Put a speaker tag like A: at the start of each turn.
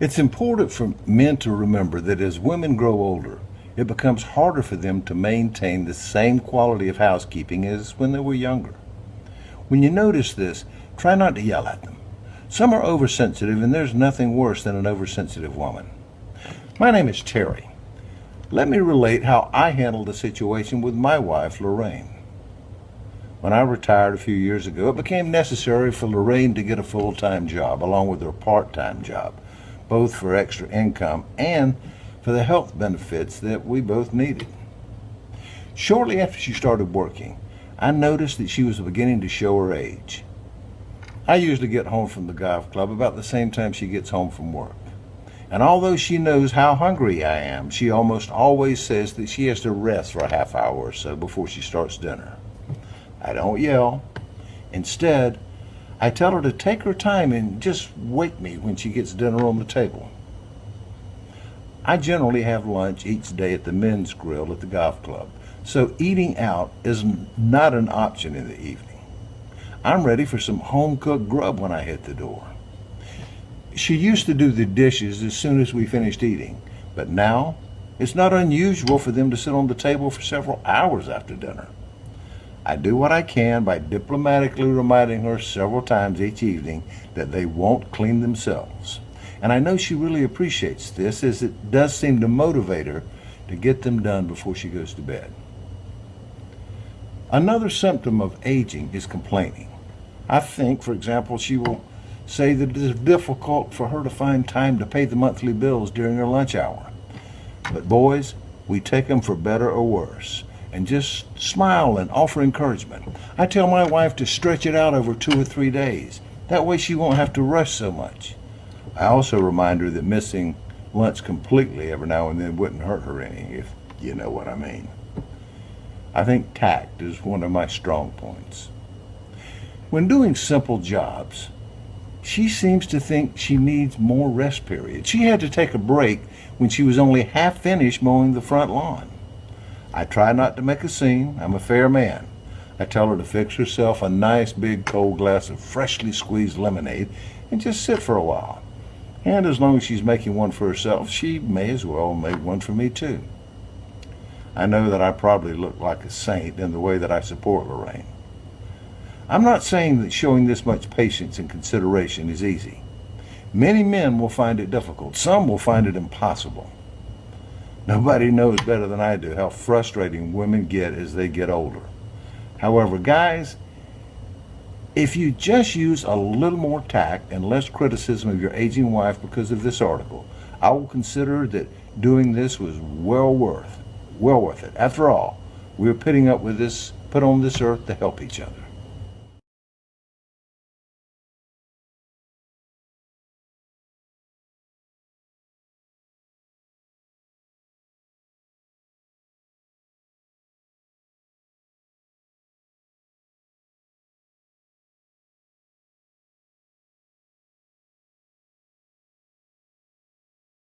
A: It's important for men to remember that as women grow older, it becomes harder for them to maintain the same quality of housekeeping as when they were younger. When you notice this, try not to yell at them. Some are oversensitive, and there's nothing worse than an oversensitive woman. My name is Terry. Let me relate how I handled the situation with my wife, Lorraine. When I retired a few years ago, it became necessary for Lorraine to get a full-time job along with her part-time job, both for extra income and for the health benefits that we both needed. Shortly after she started working, I noticed that she was beginning to show her age. I usually get home from the golf club about the same time she gets home from work. And although she knows how hungry I am, she almost always says that she has to rest for a half hour or so before she starts dinner. I don't yell. Instead, I tell her to take her time and just wake me when she gets dinner on the table. I generally have lunch each day at the men's grill at the golf club, so eating out is not an option in the evening. I'm ready for some home-cooked grub when I hit the door. She used to do the dishes as soon as we finished eating, but now it's not unusual for them to sit on the table for several hours after dinner. I do what I can by diplomatically reminding her several times each evening that they won't clean themselves. And I know she really appreciates this, as it does seem to motivate her to get them done before she goes to bed. Another symptom of aging is complaining. I think, for example, she will say that it is difficult for her to find time to pay the monthly bills during her lunch hour. But boys, we take them for better or worse, and just smile and offer encouragement. I tell my wife to stretch it out over 2 or 3 days. That way she won't have to rush so much. I also remind her that missing lunch completely every now and then wouldn't hurt her any, if you know what I mean. I think tact is one of my strong points. When doing simple jobs, she seems to think she needs more rest periods. She had to take a break when she was only half finished mowing the front lawn. I try not to make a scene. I'm a fair man. I tell her to fix herself a nice big cold glass of freshly squeezed lemonade and just sit for a while. And as long as she's making one for herself, she may as well make one for me too. I know that I probably look like a saint in the way that I support Lorraine. I'm not saying that showing this much patience and consideration is easy. Many men will find it difficult. Some will find it impossible. Nobody knows better than I do how frustrating women get as they get older. However, guys, if you just use a little more tact and less criticism of your aging wife because of this article, I will consider that doing this was well worth it. After all, we are put on this earth to help each other.